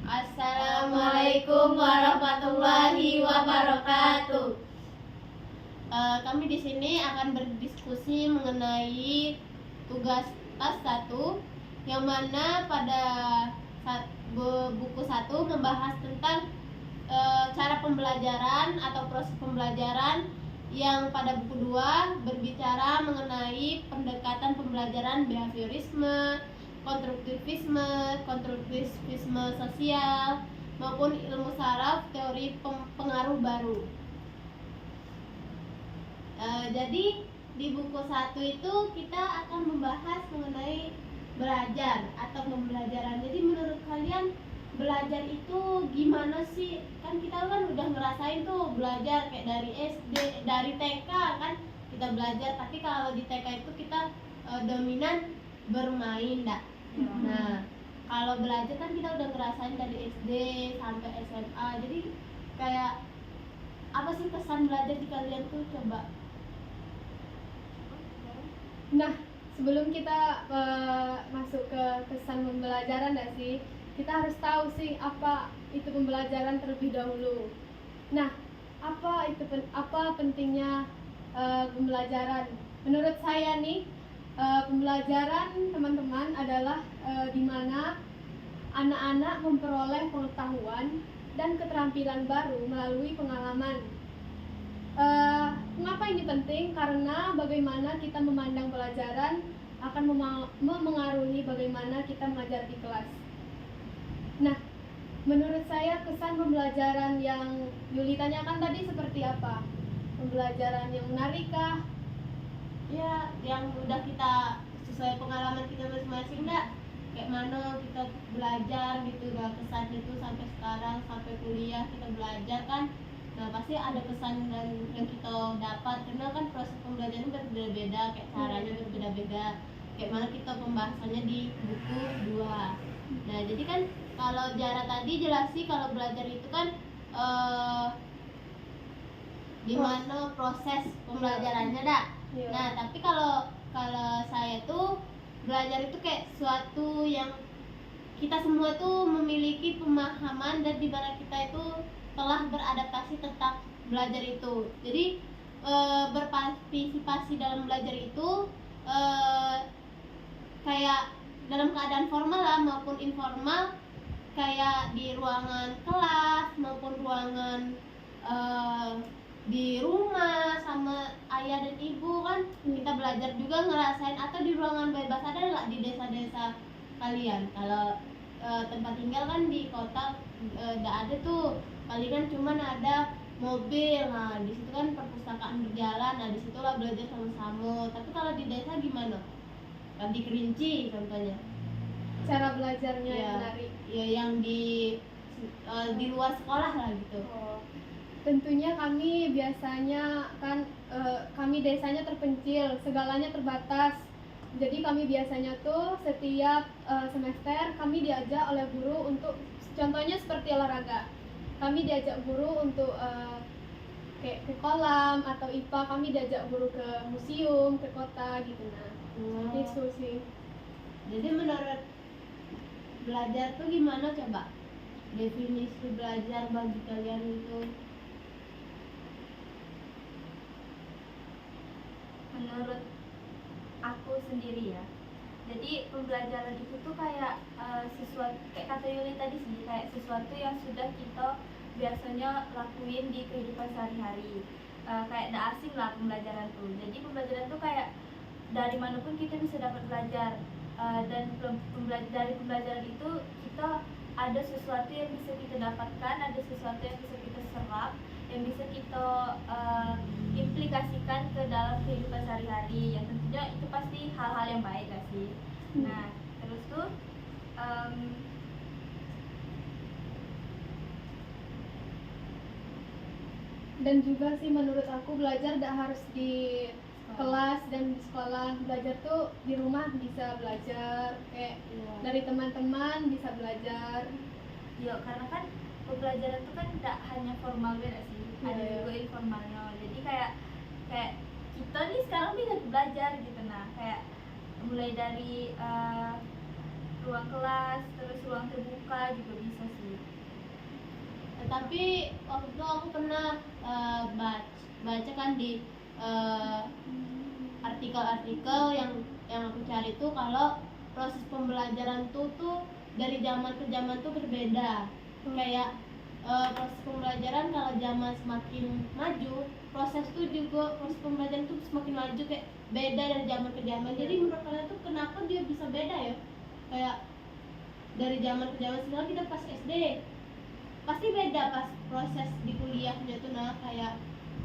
Assalamualaikum warahmatullahi wabarakatuh. Kami di sini akan berdiskusi mengenai tugas tas 1 yang mana pada buku 1 membahas tentang cara pembelajaran atau proses pembelajaran, yang pada buku 2 berbicara mengenai pendekatan pembelajaran behaviorisme, konstruktivisme sosial maupun ilmu saraf, teori pengaruh baru. Jadi di buku 1 itu kita akan membahas mengenai belajar atau pembelajaran. Jadi menurut kalian belajar itu gimana sih? Kan kita kan udah ngerasain tuh belajar kayak dari SD, dari TK kan kita belajar, tapi kalau di TK itu kita dominan bermain dah. Nah, kalau belajar kan kita udah ngerasain dari SD sampai SMA. Jadi kayak apa sih kesan belajar di kalian tuh, coba? Nah, sebelum kita masuk ke kesan pembelajaran kita harus tahu sih apa itu pembelajaran terlebih dahulu. Nah, apa pentingnya pembelajaran? Menurut saya nih, pembelajaran teman-teman adalah di mana anak-anak memperoleh pengetahuan dan keterampilan baru melalui pengalaman. Mengapa ini penting? Karena bagaimana kita memandang pelajaran akan memengaruhi bagaimana kita mengajar di kelas. Nah, menurut saya kesan pembelajaran yang Yuli tanyakan tadi seperti apa? Pembelajaran yang menarikkah? Ya, yang udah kita sesuai pengalaman kita masing-masing enggak? Kayak mana kita belajar gitu, udah kesan itu sampai sekarang, sampai kuliah kita belajar kan. Nah, pasti ada kesan dan yang kita dapat, karena kan proses pembelajaran berbeda-beda, kayak caranya berbeda-beda. Kayak mana kita pembahasannya di buku 2. Nah, jadi kan kalau Jara tadi jelas sih kalau belajar itu kan gimana proses pembelajarannya dah. Yeah. Nah, tapi kalau saya tuh belajar itu kayak suatu yang kita semua tuh memiliki pemahaman dan di mana kita itu telah beradaptasi tentang belajar itu. Jadi berpartisipasi dalam belajar itu kayak dalam keadaan formal lah maupun informal, kayak di ruangan kelas maupun ruangan di rumah sama ayah dan ibu kan kita belajar juga ngerasain, atau di ruangan bebas. Ada nggak di desa-desa kalian? Kalau tempat tinggal kan di kota nggak ada tuh, palingan cuman ada mobil. Nah, di situ kan perpustakaan berjalan. Nah, di situlah belajar sama-sama. Tapi kalau di desa gimana? Di Kerinci contohnya. Cara belajarnya Ya, yang menarik. ya yang di luar sekolah lah gitu. Tentunya kami biasanya kan kami desanya terpencil, segalanya terbatas. Jadi kami biasanya tuh setiap semester kami diajak oleh guru untuk, contohnya seperti olahraga. Kami diajak guru untuk kayak ke kolam atau IPA, kami diajak guru ke museum, ke kota gitu. Nah, itu sih. Jadi menurut belajar tuh gimana coba? Definisi belajar bagi kalian itu? Menurut aku sendiri ya, jadi pembelajaran itu tuh kayak sesuatu, kayak kata Yuli tadi sih, kayak sesuatu yang sudah kita biasanya lakuin di kehidupan sehari-hari. Kayak gak asing lah pembelajaran tuh. Jadi pembelajaran tuh kayak dari manapun kita bisa dapat belajar, dan dari pembelajaran itu kita ada sesuatu yang bisa kita dapatkan, ada sesuatu yang bisa kita serap, yang bisa kita implikasikan ke dalam kehidupan sehari-hari, yang tentunya itu pasti hal-hal yang baik gak sih? Nah, terus tuh dan juga sih menurut aku belajar tidak harus di kelas dan di sekolah. Belajar tuh di rumah bisa belajar, kayak dari teman-teman bisa belajar. Ya, karena kan pembelajaran itu kan tidak hanya formal beda sih, ada juga informalnya. Jadi kayak kita nih sekarang bisa belajar gitu. Nah, kayak mulai dari ruang kelas, terus ruang terbuka juga bisa sih. tapi waktu itu aku pernah baca kan di artikel-artikel yang aku cari tuh kalau proses pembelajaran tuh dari zaman ke zaman tuh berbeda. Kayak proses pembelajaran kalau zaman semakin maju, proses pembelajaran tuh semakin maju, kayak beda dari zaman ke zaman. Jadi menurut kalian tuh kenapa dia bisa beda ya? Kayak dari zaman ke zaman, sekarang kita pas SD pasti beda pas proses di kuliahnya tuh. Nah kayak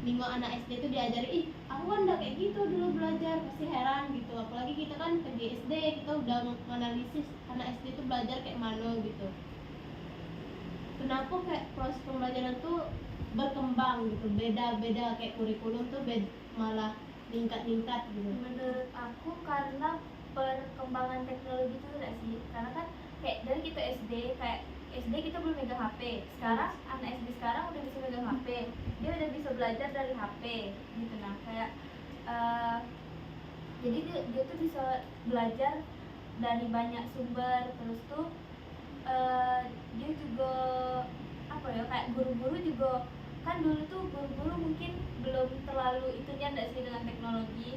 nengok anak SD tuh diajari, ih aku kan udah kayak gitu dulu belajar, pasti heran gitu. Apalagi kita kan pergi SD, kita udah menganalisis anak SD tuh belajar kayak mana gitu. Kenapa kayak proses pembelajaran tuh berkembang gitu, beda-beda, kayak kurikulum tuh malah ningkat-ningkat gitu. Menurut aku karena perkembangan teknologi itu enggak sih, karena kan kayak dari kita SD, kayak SD kita belum megang HP, sekarang anak SD sekarang udah bisa megang HP, dia udah bisa belajar dari HP gitu. Nah kayak jadi dia tuh bisa belajar dari banyak sumber. Terus tuh dia juga apa ya, kayak guru-guru juga kan dulu tuh guru-guru mungkin belum terlalu itunya enggak sih dengan teknologi.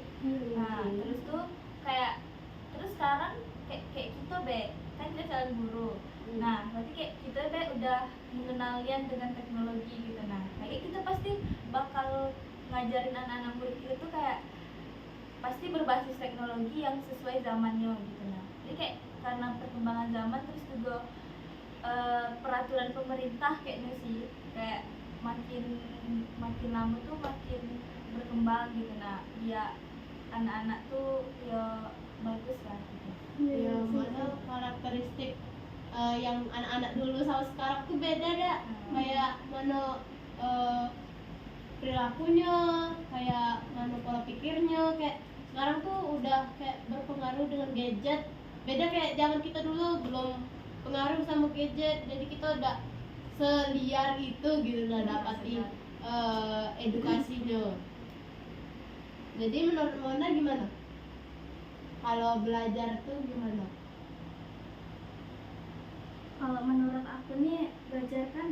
Nah terus tuh kayak terus sekarang kayak kita kan kita calon guru. Nah berarti kayak kita udah mengenalian dengan teknologi gitu. Nah kayak kita pasti bakal ngajarin anak-anak murid kita tuh kayak pasti berbasis teknologi yang sesuai zamannya gitu. Nah jadi kayak karena perkembangan zaman, terus juga peraturan pemerintah kayaknya sih kayak makin lama tuh makin berkembang gitu. Nah ya anak-anak tuh ya bagus lah gitu. Ya mana karakteristik yang anak-anak dulu sama sekarang tuh beda dah. Kayak mana perilakunya, kayak mana pola pikirnya. Kayak sekarang tuh udah kayak berpengaruh dengan gadget. Beda kayak zaman kita dulu belum pengaruh sama gadget, jadi kita udah seliar itu gitu lah dapatin edukasinya. Jadi menurut Mona gimana? Kalau belajar tuh gimana? Kalau menurut aku nih belajar kan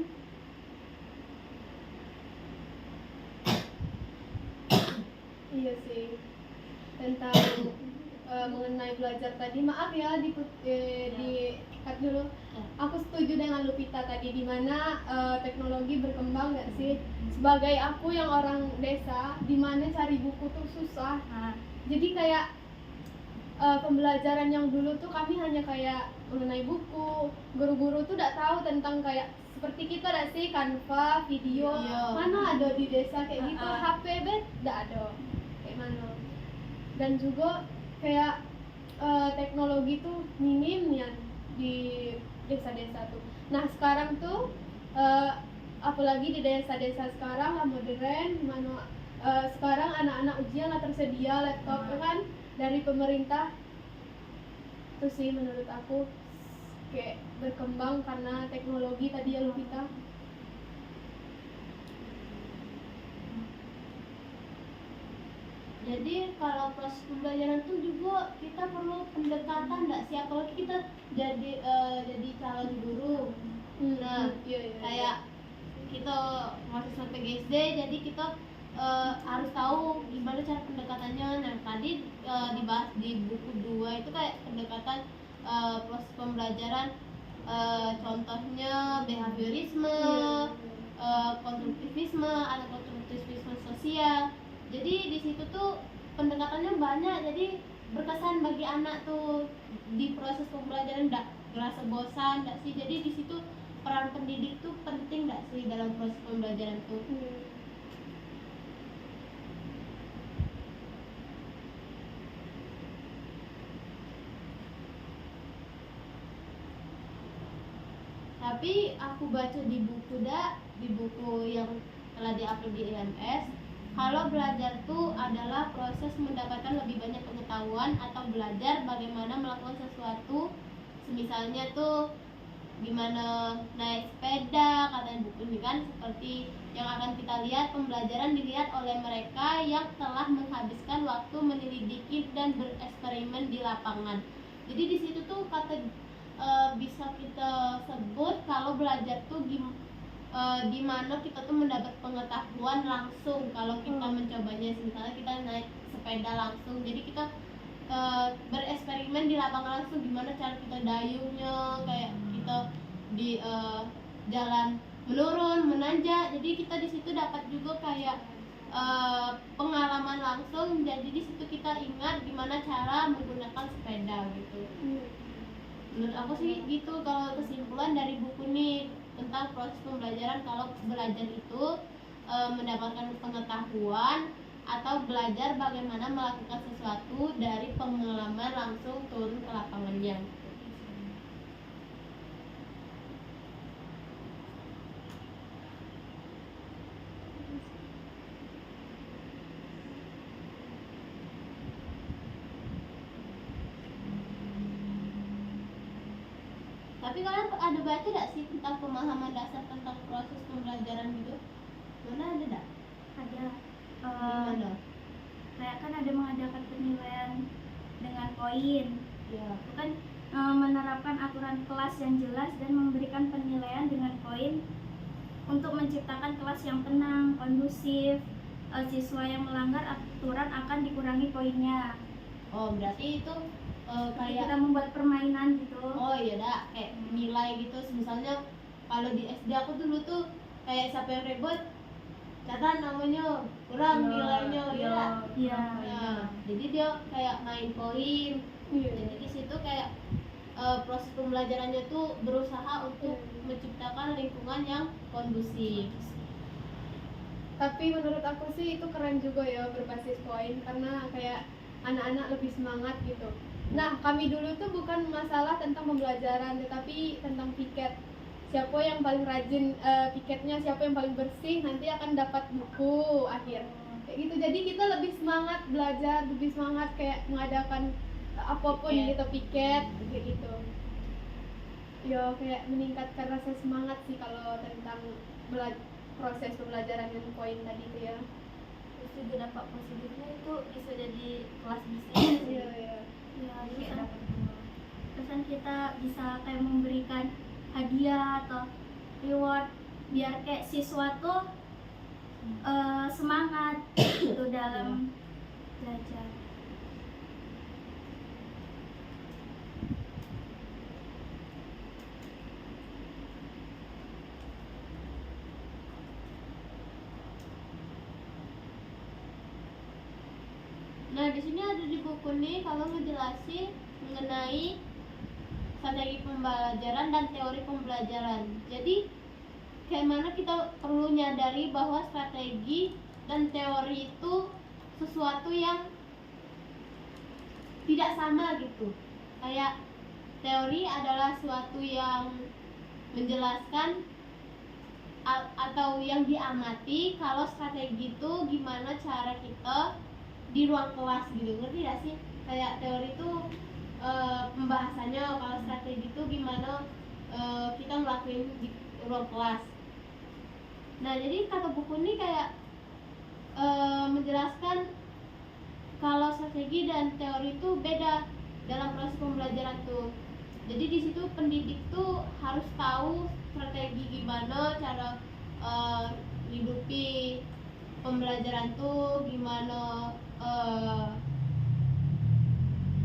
Iya sih, tentang mengenai belajar tadi, maaf ya di cut dulu. Aku setuju dengan Lupita tadi, di mana teknologi berkembang nggak sih. Sebagai aku yang orang desa, di mana cari buku tuh susah. Jadi kayak pembelajaran yang dulu tuh kami hanya kayak mengenai buku. Guru-guru tuh tidak tahu tentang kayak seperti kita ada sih Canva, video. Mana ada di desa kayak gitu. HP tidak ada kayak mana. Dan juga kayak teknologi tuh minim ya di desa-desa tuh. Nah sekarang tuh apalagi di desa-desa sekarang lah modern, mana sekarang anak-anak ujian lah tersedia laptop kan dari pemerintah. Itu sih menurut aku kayak berkembang karena teknologi tadi ya Lupita. Jadi kalau proses pembelajaran tuh juga kita perlu pendekatan nggak sih, apalagi kita jadi calon guru. Nah kayak kita masih sampai PGSD, jadi kita harus tahu gimana cara pendekatannya. Nah tadi dibahas di buku 2 itu kayak pendekatan proses pembelajaran, contohnya behaviorisme, konstruktivisme atau konstruktivisme sosial. Jadi di situ tuh pendekatannya banyak, jadi berkesan bagi anak tuh di proses pembelajaran. Nggak ngerasa bosan nggak sih. Jadi di situ peran pendidik tuh penting nggak sih dalam proses pembelajaran tuh. Tapi aku baca di buku yang telah diupload di IMS, kalau belajar tuh adalah proses mendapatkan lebih banyak pengetahuan atau belajar bagaimana melakukan sesuatu. Misalnya tuh gimana naik sepeda, kata buku ini kan. Seperti yang akan kita lihat, pembelajaran dilihat oleh mereka yang telah menghabiskan waktu menyelidiki dan bereksperimen di lapangan. Jadi di situ tuh bisa kita sebut kalau belajar tuh di mana kita tuh mendapat pengetahuan langsung kalau kita mencobanya. Misalnya kita naik sepeda langsung, jadi kita bereksperimen di lapangan langsung gimana cara kita dayungnya, kayak kita di jalan menurun menanjak, jadi kita di situ dapat juga kayak pengalaman langsung. Jadi di situ kita ingat gimana cara menggunakan sepeda gitu. Menurut aku sih gitu kalau kesimpulan dari buku ini tentang proses pembelajaran. Kalau belajar itu mendapatkan pengetahuan atau belajar bagaimana melakukan sesuatu dari pengalaman langsung turun ke lapangannya. Tapi kalian ada baca gak sih tentang pemahaman dasar tentang proses pembelajaran gitu? Mana ada gak? Ada Gimana? kayak kan ada mengadakan penilaian dengan poin. Ya. Itu kan menerapkan aturan kelas yang jelas dan memberikan penilaian dengan poin untuk menciptakan kelas yang tenang, kondusif. Siswa yang melanggar aturan akan dikurangi poinnya. Oh, berarti itu Kayak kita kayak membuat permainan gitu. oh iya dah, kayak nilai gitu. Misalnya kalau di SD aku dulu tuh kayak siapa yang ribet catat namanya, kurang nilainya ya. Iya. Nah, jadi dia kayak main poin. Iya. Jadi di situ kayak proses pembelajarannya tuh berusaha untuk menciptakan lingkungan yang kondusif. Tapi menurut aku sih itu keren juga ya berbasis poin, karena kayak anak-anak lebih semangat gitu. Nah, kami dulu tuh bukan masalah tentang pembelajaran, tetapi tentang piket. Siapa yang paling rajin piketnya, siapa yang paling bersih, nanti akan dapat buku akhir. Kayak gitu. Jadi kita lebih semangat belajar, lebih semangat kayak mengadakan apapun Piket. gitu, piket kayak gitu. Yo, kayak meningkatkan rasa semangat sih kalau tentang proses pembelajaran yang poin tadi itu ya. Terus juga dampak positifnya itu bisa jadi kelas bisnis. Iya, iya. Ya, terus kan, terus kan kita bisa kayak memberikan hadiah atau reward biar kayak siswa tuh semangat gitu dalam belajar. Nah, di sini ada di buku nih kalau ngejelasin mengenai strategi pembelajaran dan teori pembelajaran. Jadi, kayak mana kita perlu nyadari bahwa strategi dan teori itu sesuatu yang tidak sama gitu. Kayak teori adalah suatu yang menjelaskan atau yang diamati, kalau strategi itu gimana cara kita di ruang kelas gitu. Ngerti gak sih? Kayak teori itu pembahasannya, kalau strategi itu gimana kita ngelakuin di ruang kelas. Nah, jadi kata buku ini kayak menjelaskan kalau strategi dan teori itu beda dalam proses pembelajaran tuh. Jadi di situ pendidik tuh harus tahu strategi gimana cara hidupi pembelajaran tuh, gimana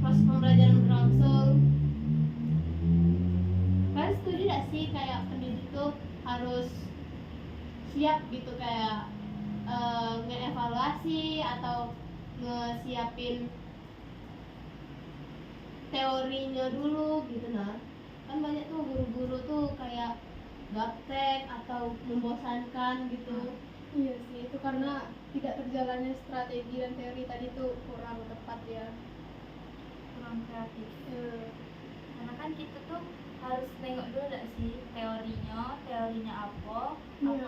proses pembelajaran berlangsung. Kalian setuju gak sih kayak pendidik tuh harus siap gitu, kayak ngeevaluasi atau ngesiapin teorinya dulu gitu. Nah, kan banyak tuh guru-guru tuh kayak gaptek atau membosankan gitu. Iya sih, itu karena tidak terjalannya strategi dan teori tadi tuh kurang tepat ya. Kurang kreatif. Karena kan kita tuh harus nengok dulu gak sih teorinya apa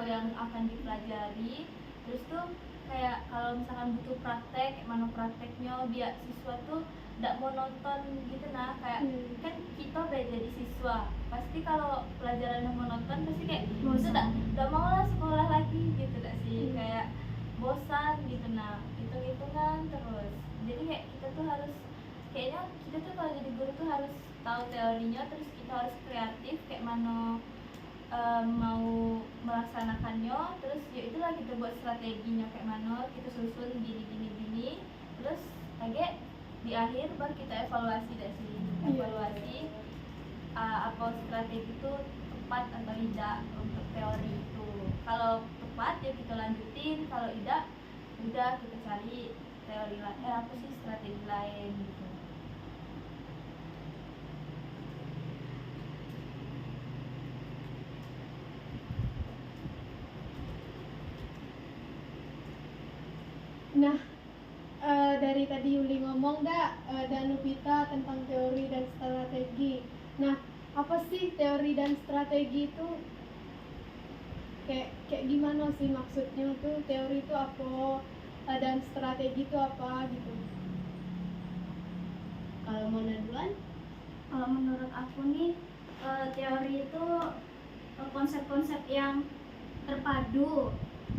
yang akan dipelajari. Terus tuh kayak kalau misalkan butuh praktek, mana prakteknya biar siswa tuh gak monoton gitu. Nah, kayak kan kita belajar jadi siswa, pasti kalau pelajarannya monoton pasti kayak itu gak mau lah sekolah lagi gitu gak sih, kayak bosan gitu. Nah, hitung-hitungan terus, jadi kayak kita tuh harus, kayaknya kita tuh kalau jadi guru tuh harus tahu teorinya, terus kita harus kreatif kayak mana mau melaksanakannya, terus ya itulah kita buat strateginya kayak mana, kita susun gini, terus lagi di akhir baru kita evaluasi dari sini, evaluasi apa strategi itu tepat atau tidak untuk teori itu. Kalau tepat ya kita lanjutin, kalau tidak udah kita cari teori lain, strategi lain gitu. Nah, dari tadi Yuli ngomong dan Nupita tentang teori dan strategi. Nah, apa sih teori dan strategi itu? Kayak gimana sih maksudnya tuh? Teori itu apa dan strategi itu apa gitu? Kalau mau duluan? Kalau menurut aku nih, teori itu konsep-konsep yang terpadu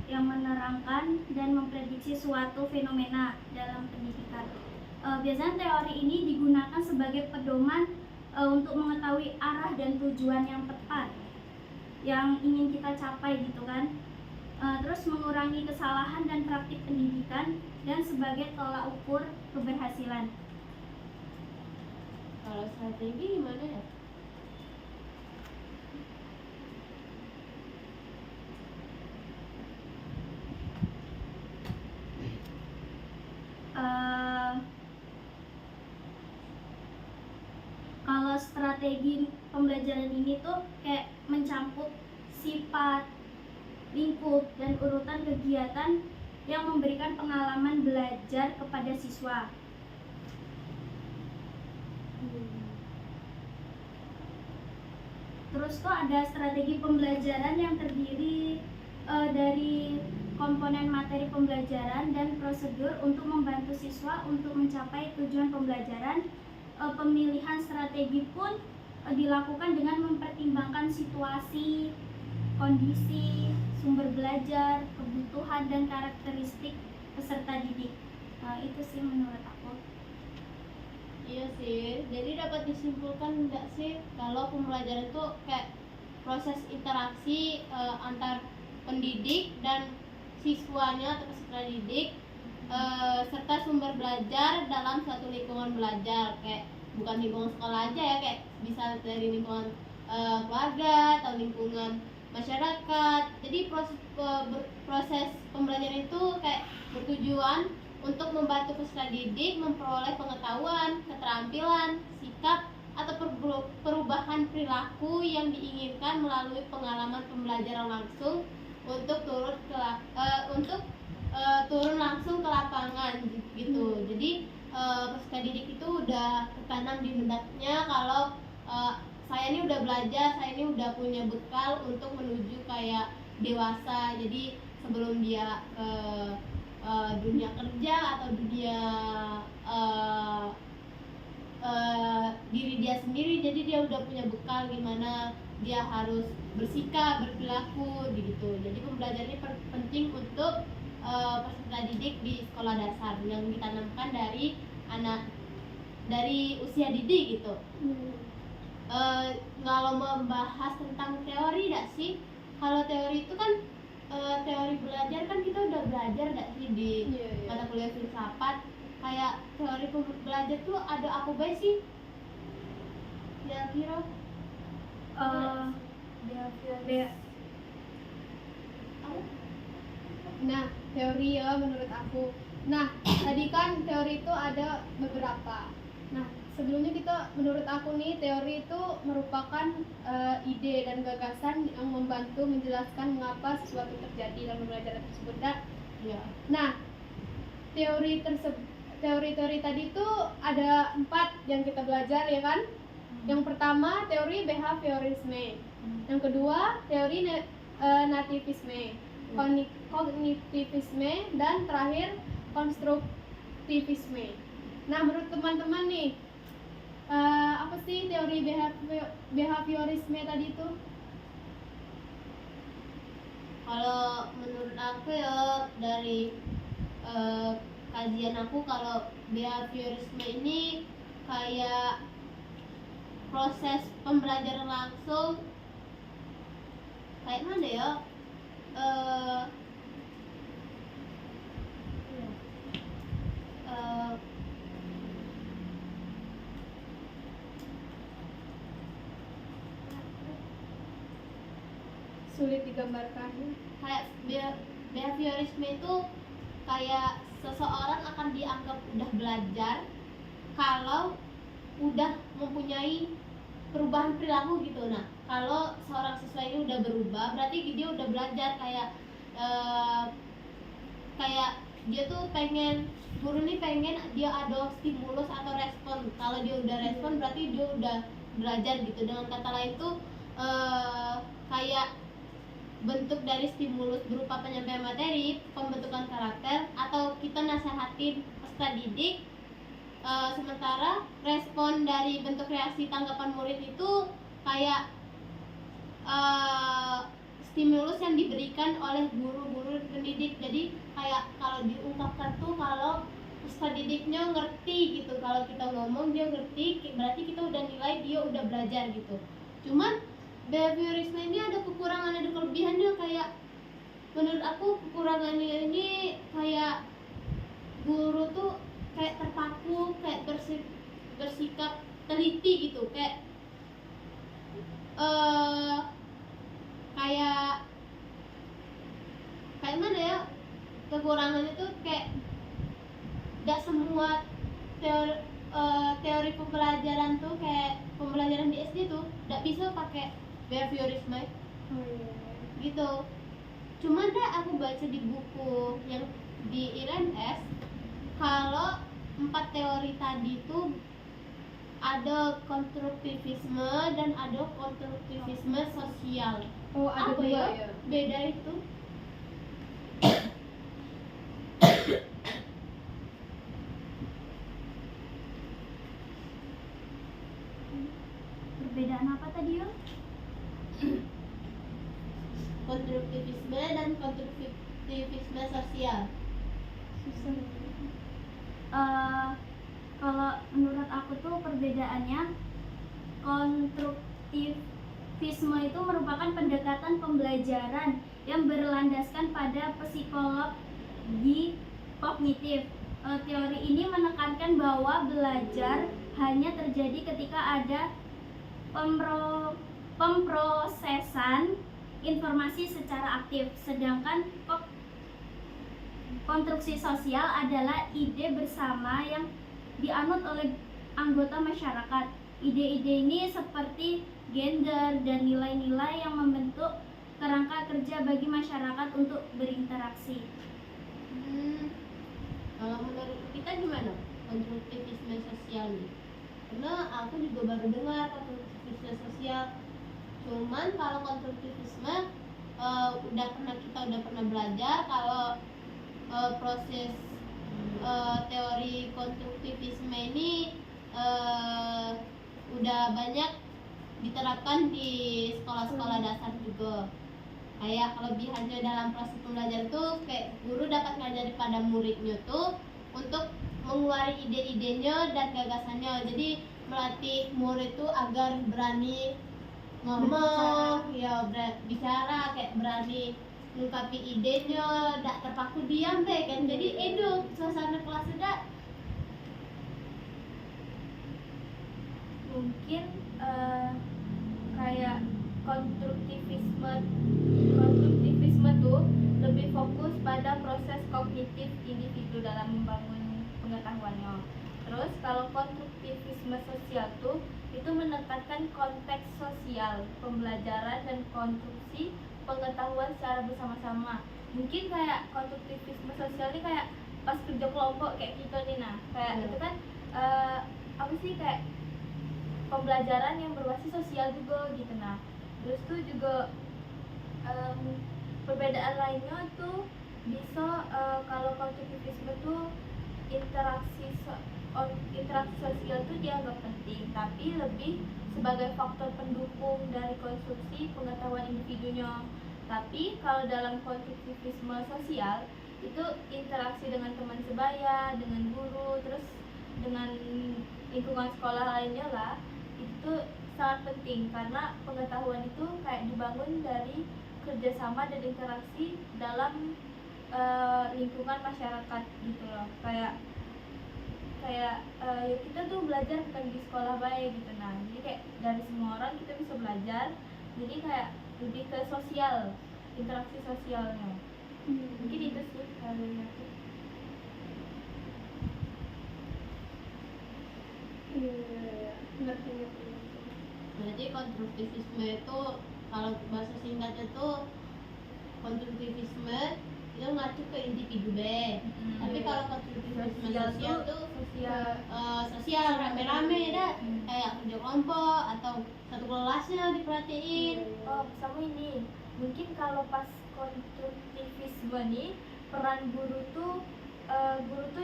yang menerangkan dan memprediksi suatu fenomena dalam pendidikan. Biasanya teori ini digunakan sebagai pedoman untuk mengetahui arah dan tujuan yang tepat yang ingin kita capai gitu kan. Terus mengurangi kesalahan dan praktik pendidikan dan sebagai tolak ukur keberhasilan. Kalau strategi gimana ya? Kalau strategi pembelajaran ini tuh kayak mencakup sifat, lingkup, dan urutan kegiatan yang memberikan pengalaman belajar kepada siswa. Terus tuh ada strategi pembelajaran yang terdiri dari komponen materi pembelajaran dan prosedur untuk membantu siswa untuk mencapai tujuan pembelajaran. Pemilihan strategi pun dilakukan dengan mempertimbangkan situasi, kondisi, sumber belajar, kebutuhan, dan karakteristik peserta didik. Itu sih menurut aku. Iya sih, jadi dapat disimpulkan enggak sih kalau pembelajaran itu kayak proses interaksi antar pendidik dan siswanya atau peserta didik serta sumber belajar dalam suatu lingkungan belajar, kayak bukan lingkungan sekolah aja ya, kayak bisa dari lingkungan keluarga atau lingkungan masyarakat. Jadi proses pembelajaran itu kayak bertujuan untuk membantu peserta didik memperoleh pengetahuan, keterampilan, sikap atau perubahan perilaku yang diinginkan melalui pengalaman pembelajaran langsung untuk turun langsung ke lapangan gitu. Jadi peserta didik itu udah tertanam di benaknya kalau saya ini udah belajar, saya ini udah punya bekal untuk menuju kayak dewasa. Jadi sebelum dia dunia kerja atau dunia diri dia sendiri, jadi dia udah punya bekal gimana dia harus bersikap, berperilaku gitu. Jadi pembelajaran ini penting untuk peserta didik di sekolah dasar yang ditanamkan dari usia didik gitu. Kalau membahas tentang teori gak sih? Kalau teori itu kan teori belajar kan kita udah belajar gak sih di mata kuliah filsafat. Kayak teori belajar tuh ada apa baik sih? Kira-kira Nah, teori ya menurut aku. Nah, tadi kan teori itu ada beberapa. Nah, sebelumnya menurut aku nih, teori itu merupakan ide dan gagasan yang membantu menjelaskan mengapa sesuatu terjadi dalam pembelajaran tersebut. ya. Nah, teori tadi itu ada 4 yang kita belajar ya kan? Yang pertama teori behaviorisme, yang kedua teori nativisme, kognitivisme, dan terakhir konstruktivisme. Nah, menurut teman-teman nih, apa sih teori behaviorisme tadi itu? Kalau menurut aku ya dari kajian aku, kalau behaviorisme ini kayak proses pembelajaran langsung kayak mana ya, eh eh, Sulit digambarkan. kayak behaviorisme itu kayak seseorang akan dianggap udah belajar kalau udah mempunyai perubahan perilaku gitu. Nah, kalau seorang siswa ini udah berubah, berarti dia udah belajar. Kayak dia tuh pengen, guru nih pengen dia ada stimulus atau respon. Kalau dia udah respon berarti dia udah belajar gitu. Dengan kata lain tuh kayak bentuk dari stimulus berupa penyampaian materi, pembentukan karakter, atau kita nasehatin peserta didik. Sementara respon dari bentuk reaksi tanggapan murid itu kayak stimulus yang diberikan oleh guru-guru pendidik. Jadi kayak kalau diungkapkan tuh kalau peserta didiknya ngerti gitu, kalau kita ngomong dia ngerti, berarti kita udah nilai dia udah belajar gitu. Cuman behaviorisme ini ada kekurangan, ada kelebihannya. Kayak menurut aku kekurangannya ini kayak guru tuh kayak terpaku, kayak bersikap teliti gitu, kayak kayak mana ya, kekurangannya tuh kayak gak semua teori pembelajaran tuh, kayak pembelajaran di SD tuh gak bisa pakai behaviorisme gitu. Cuma aku baca di buku yang di IRMS kalau 4 teori tadi tuh ada konstruktivisme dan ada konstruktivisme sosial. Oh, ada Apa dua ya ya. beda itu? Perbedaan apa tadi ya? Konstruktivisme dan konstruktivisme sosial. Kalau menurut aku tuh perbedaannya, konstruktivisme itu merupakan pendekatan pembelajaran yang berlandaskan pada psikologi kognitif. Teori ini menekankan bahwa belajar hanya terjadi ketika ada pemrosesan informasi secara aktif, sedangkan konstruksi sosial adalah ide bersama yang dianut oleh anggota masyarakat. Ide-ide ini seperti gender dan nilai-nilai yang membentuk kerangka kerja bagi masyarakat untuk berinteraksi. Kalau menurut kita gimana konstruktivisme sosial nih? Karena aku juga baru dengar konstruktivisme sosial. Cuman kalau konstruktivisme kita udah pernah belajar kalau proses teori konstruktivisme ini udah banyak diterapkan di sekolah-sekolah dasar juga. Kayak kelebihannya dalam proses pembelajaran tuh kayak guru dapat ngajari pada muridnya tuh untuk mengeluarkan ide-idenya dan gagasannya. Jadi melatih murid tuh agar berani ngomong, ya bicara, kayak berani mengungkapi idenya, tidak terpaku diam deh kan. Jadi itu suasana kelas udah Mungkin kayak konstruktivisme tuh lebih fokus pada proses kognitif individu dalam membangun pengetahuannya. Terus kalau konstruktivisme sosial tuh itu menekankan konteks sosial, pembelajaran dan konstruksi pengetahuan secara bersama-sama. Mungkin kayak konstruktivisme sosial ini kayak pas kerja kelompok kayak gitu nih, nah kayak itu kan apa sih, kayak pembelajaran yang berbasis sosial juga gitu. Nah terus tuh juga perbedaan lainnya tuh bisa kalau konstruktivisme tuh interaksi sosial tuh dianggap penting, tapi lebih sebagai faktor pendukung dari konstruksi pengetahuan individunya. Tapi kalau dalam konstruktivisme sosial itu interaksi dengan teman sebaya, dengan guru, terus dengan lingkungan sekolah lainnya lah, itu sangat penting karena pengetahuan itu kayak dibangun dari kerjasama dan interaksi dalam lingkungan masyarakat gitu loh. Kayak ya kita tuh belajar bukan di sekolah baik gitu. Nah jadi kayak dari semua orang kita bisa belajar, jadi kayak lebih ke sosial, interaksi sosialnya. Mungkin itu sih kalau dari aku. Iya, ngerti. Berarti konstruktivisme itu kalau bahasa singkatnya tuh konstruktivisme itu ngacu ke individu deh. Tapi kalau konstruktivisme sosial tuh sosial rame-rame dah, kayak kerja kelompok atau satu kelasnya diperhatiin. Oh, sama ini. Mungkin kalau pas konstruktivisme nih, peran guru tuh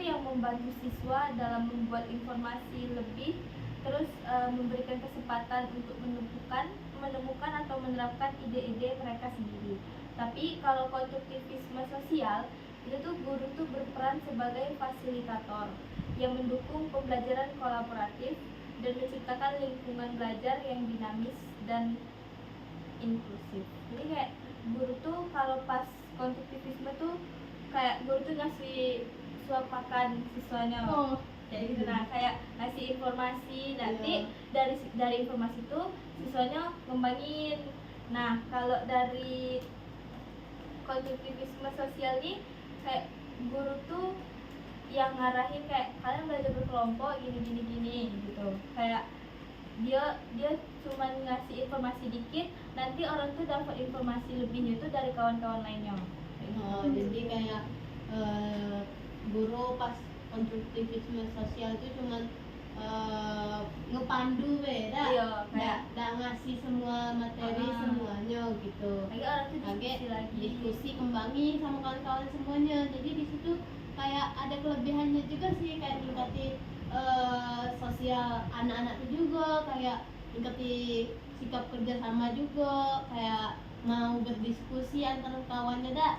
yang membantu siswa dalam membuat informasi lebih, terus memberikan kesempatan untuk menemukan atau menerapkan ide-ide mereka sendiri. Tapi kalau konstruktivisme sosial itu tuh guru tuh berperan sebagai fasilitator yang mendukung pembelajaran kolaboratif dan menciptakan lingkungan belajar yang dinamis dan inklusif. Jadi kayak guru tuh kalau pas konstruktivisme tuh kayak guru tuh ngasih suap makan siswanya loh. Jadi gitu, nah kayak ngasih informasi, nanti dari informasi itu siswanya ngembangin. Nah kalau dari konstruktivisme sosial ini kayak guru tuh yang ngarahin kayak kalian belajar berkelompok gini gitu. Kayak dia cuma ngasih informasi dikit, nanti orang tuh dapat informasi lebihnya itu dari kawan-kawan lainnya. Jadi kayak guru pas konstruktivisme sosial itu cuma ngepandu beda, kayak ngasih semua materi semuanya gitu. Lagi orang tuh diskusi kembangin sama kawan-kawan semuanya. Jadi di situ kayak ada kelebihannya juga sih, kayak ningkatin sosial anak-anak itu juga, kayak ningkatin sikap kerjasama juga, kayak mau berdiskusi antar kawannya dah.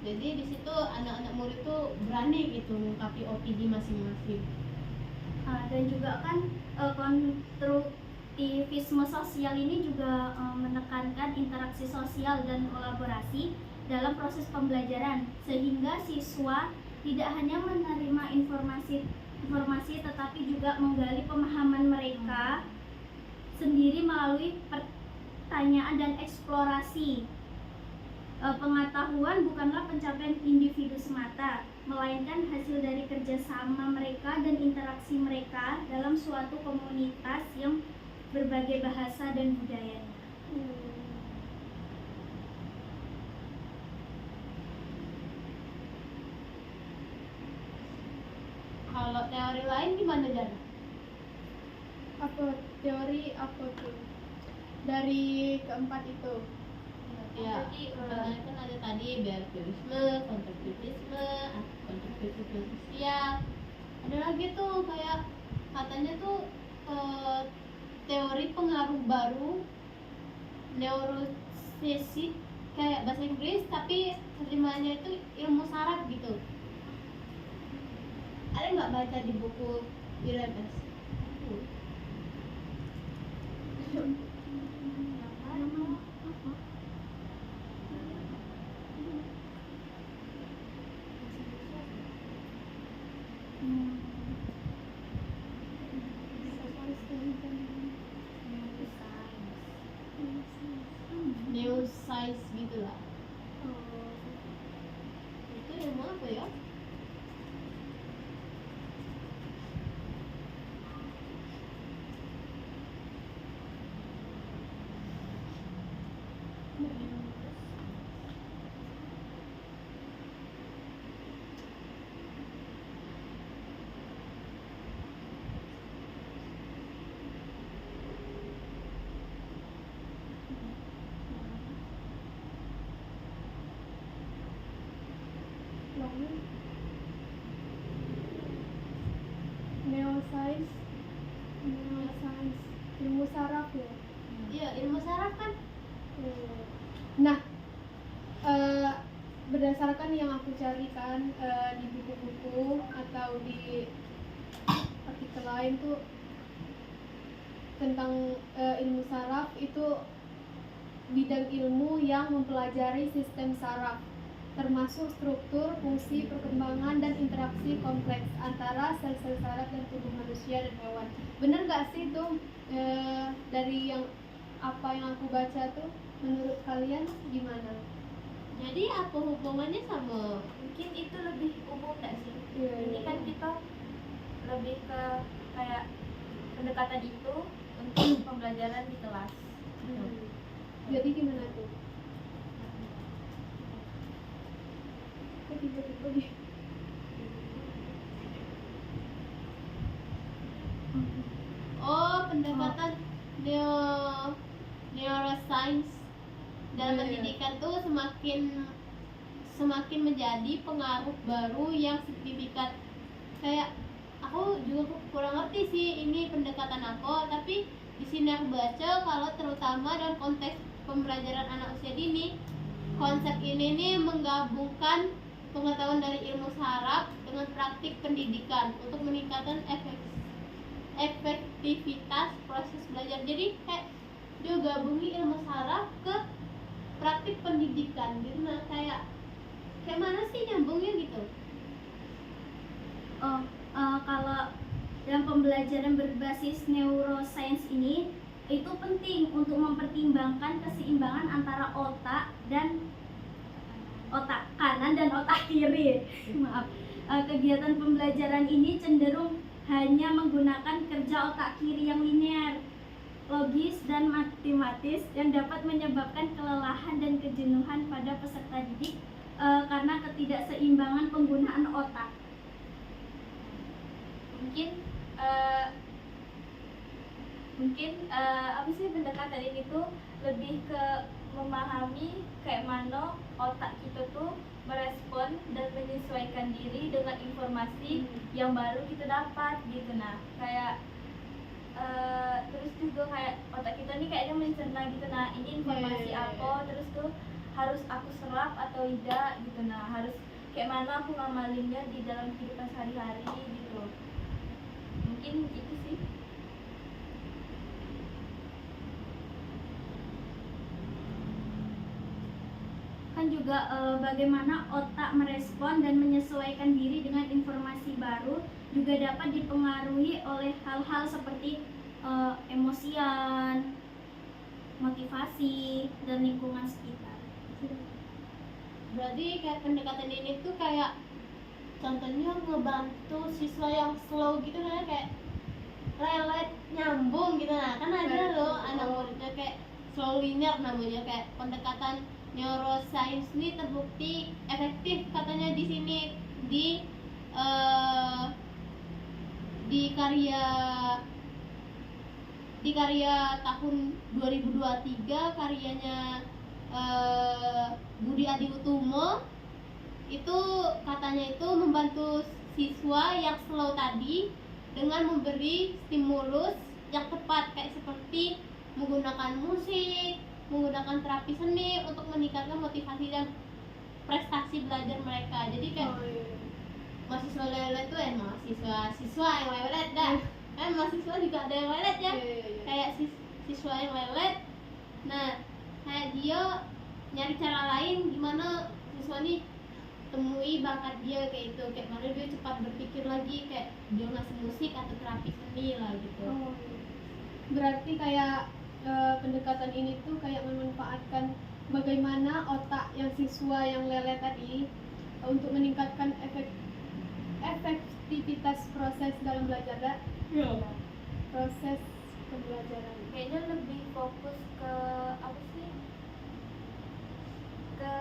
Jadi di situ anak-anak murid tuh berani gitu mengungkapi opini masing-masing. Dan juga kan konstruktivisme sosial ini juga menekankan interaksi sosial dan kolaborasi dalam proses pembelajaran, sehingga siswa tidak hanya menerima informasi tetapi juga menggali pemahaman mereka sendiri melalui pertanyaan dan eksplorasi. Pengetahuan bukanlah pencapaian individu semata, melainkan hasil dari kerjasama mereka dan interaksi mereka dalam suatu komunitas yang berbagai bahasa dan budayanya. Kalau teori lain gimana Jan? Teori apa tuh? Dari keempat itu. Ya, kan ada tadi behaviorisme, konstruktivisme sosial. Ada lagi tuh kayak katanya tuh teori pengaruh baru, neuroscience, kayak bahasa Inggris tapi terjemahannya itu ilmu saraf gitu. Ada nggak baca di buku IRMS? Neuroscience gitu lah. Itu ilmu apa ya? Neuroscience, ilmu saraf ya. Iya, ilmu saraf kan. Nah, berdasarkan yang aku cari kan di buku-buku atau di artikel lain tuh tentang ilmu saraf itu bidang ilmu yang mempelajari sistem saraf, termasuk struktur, fungsi, perkembangan, dan interaksi kompleks antara sel-sel saraf dan tubuh manusia dan hewan. Bener gak sih tuh dari yang apa yang aku baca tuh? Menurut kalian gimana? Jadi apa hubungannya sama Mungkin itu lebih umum nggak sih? Iya, Ini iya. kan kita lebih ke kayak pendekatan itu untuk pembelajaran di kelas. Jadi gimana tuh? Kok tiba-tiba di oh pendekatan neuroscience dalam Iya. pendidikan tuh semakin menjadi pengaruh baru yang signifikan. Kayak aku juga kurang ngerti sih ini pendekatan aku, tapi di sini aku baca kalau terutama dalam konteks pembelajaran anak usia dini, konsep ini nih menggabungkan pengetahuan dari ilmu saraf dengan praktik pendidikan untuk meningkatkan efektivitas proses belajar. Jadi kayak dia gabungi ilmu saraf ke praktik pendidikan gitu. Nah kayak mana sih nyambungnya gitu? Kalau dalam pembelajaran berbasis neuroscience ini itu penting untuk mempertimbangkan keseimbangan antara otak kanan dan otak kiri. Maaf. Kegiatan pembelajaran ini cenderung hanya menggunakan kerja otak kiri yang linear, logis dan matematis yang dapat menyebabkan kelelahan dan kejenuhan pada peserta didik karena ketidakseimbangan penggunaan otak. Mungkin apa sih pendekatan ini tuh lebih ke memahami kayak mana otak kita tuh merespon dan menyesuaikan diri dengan informasi yang baru kita dapat gitu. Nah kayak terus juga kayak otak kita nih kayaknya mencerna gitu. Nah ini informasi apa, terus tuh harus aku serap atau tidak gitu. Nah harus kayak mana aku ngamalinnya di dalam kehidupan sehari-hari gitu. Mungkin itu sih. Kan juga bagaimana otak merespon dan menyesuaikan diri dengan informasi baru juga dapat dipengaruhi oleh hal-hal seperti emosian, motivasi, dan lingkungan sekitar. Berarti kayak pendekatan ini tuh kayak contohnya ngebantu siswa yang slow gitu kan, kayak relate nyambung gitu. Nah kan ada loh anak muridnya kayak slow linear namanya. Kayak pendekatan neuroscience ini terbukti efektif katanya di sini di karya tahun 2023 karyanya Budi Adiutomo. Itu katanya itu membantu siswa yang slow tadi dengan memberi stimulus yang tepat, kayak seperti menggunakan musik, menggunakan terapi seni untuk meningkatkan motivasi dan prestasi belajar mereka. Jadi kayak mahasiswa lelet tuh mahasiswa yang lelet dah. Kan mahasiswa juga ada yang lelet ya. Kayak siswa yang lelet. Nah, kayak dia nyari cara lain gimana siswa nih temui bakat dia kayak itu, kayak mana dia cepat berpikir lagi, kayak dia ngasih musik atau terapi seni lah gitu. Berarti kayak pendekatan ini tuh kayak memanfaatkan bagaimana otak yang siswa yang lele tadi untuk meningkatkan efektivitas proses dalam belajar. Proses pembelajaran. Kayaknya lebih fokus ke apa sih? Ke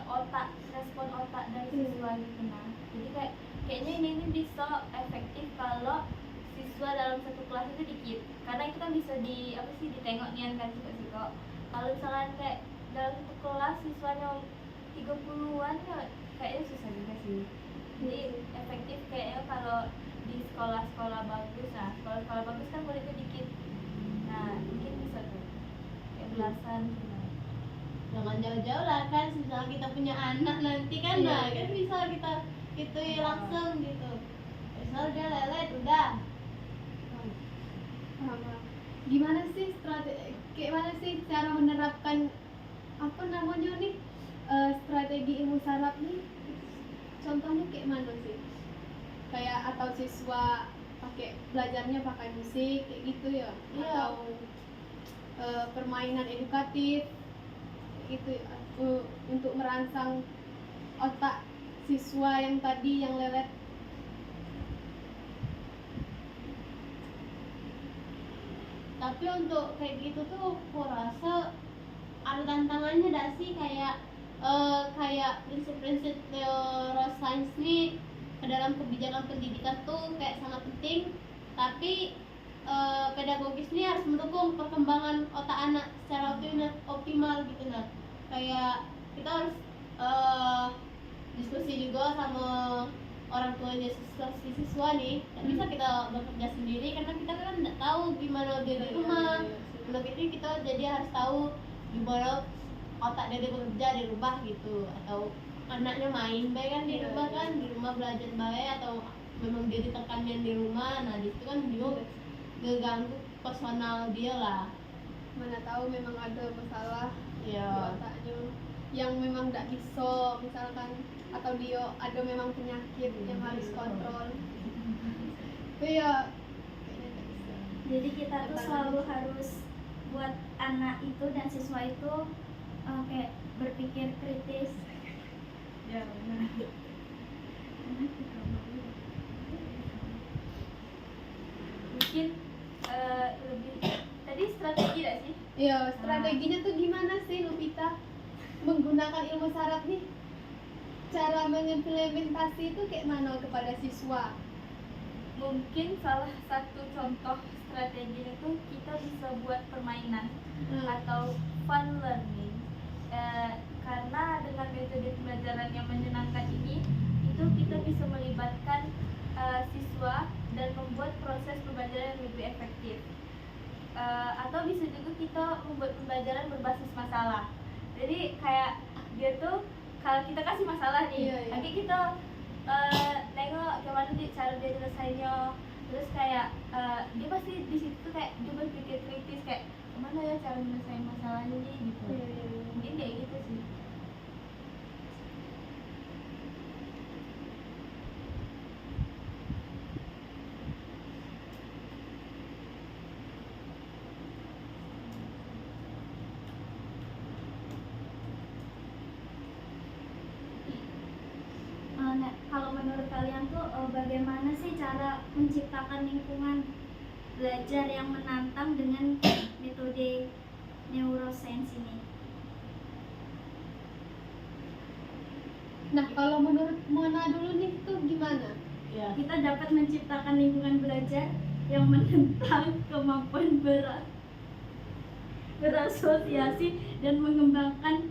otak, respon otak dari siswa gitu. Nah, jadi kayaknya ini bisa efektif kalau siswa dalam satu kelas itu dikit, karena itu kan bisa ditengok nian kan siswa. Kalau misalnya kayak dalam satu kelas siswanya 30-an ya kayaknya susah juga sih. Jadi efektif kayaknya kalau di sekolah-sekolah bagus. Nah sekolah-sekolah bagus kan muridnya dikit, nah mungkin bisa tuh kayak belasan gitu. Jangan jauh-jauh lah kan, misalnya kita punya anak nanti kan, nah kan bisa kita gitu langsung gitu. Misal dia lelet udah. Gimana sih kayak mana sih cara menerapkan apa namanya nih strategi ilmu saraf nih, contohnya kayak mana sih, kayak atau siswa belajarnya pakai musik kayak gitu ya, Iya. atau permainan edukatif kayak gitu ya, untuk merangsang otak siswa yang tadi yang lelet. Tapi untuk kayak gitu tuh aku rasa ada tantangannya dah sih, kayak prinsip-prinsip neuroscience nih ke dalam kebijakan pendidikan tuh kayak sangat penting, tapi pedagogis ini harus mendukung perkembangan otak anak secara optimal gitu. Nah, kayak kita harus diskusi juga sama orang tuanya siswa nih. Nggak bisa kita bekerja sendiri karena kita kan nggak tahu gimana dia di rumah. Untuk itu kita jadi harus tahu gimana otak dia bekerja di rumah gitu, atau anaknya main baik kan di rumah, kan di rumah belajar baik, atau memang dia ditekannya di rumah. Nah di situ kan dia ngeganggu personal dia lah. Mana tahu memang ada masalah di Ya. otaknya yang memang tidak bisa misalkan, atau dia ada memang penyakit yang harus kontrol. Tapi ya kayaknya nggak bisa. Jadi kita tuh selalu harus buat anak itu dan siswa itu kayak berpikir kritis. Ya benar. Mungkin lebih tadi strategi gak sih? Iya, strateginya tuh gimana sih Lupita? Menggunakan ilmu saraf nih, cara mengimplementasi itu kayak mana kepada siswa? Mungkin salah satu contoh strateginya itu kita bisa buat permainan atau fun learning. Karena dengan metode pembelajaran yang menyenangkan ini, itu kita bisa melibatkan siswa dan membuat proses pembelajaran yang lebih efektif. Atau bisa juga kita membuat pembelajaran berbasis masalah. Jadi kayak dia tuh kalau kita kasih masalah nih, Iya. nanti kita nengok gimana cara dia nyelesainnya. Terus kayak dia pasti di situ kayak dia berpikir kritis kayak gimana ya cara menyelesaikan masalahnya nih gitu. Iya. Mungkin kayak gitu sih. Nah, kalau menurut kalian tuh bagaimana sih cara menciptakan lingkungan belajar yang menantang dengan metode neuroscience ini? Nah, kalau menurut Mona dulu nih tuh gimana? Ya. Kita dapat menciptakan lingkungan belajar yang menentang kemampuan berasosiasi dan mengembangkan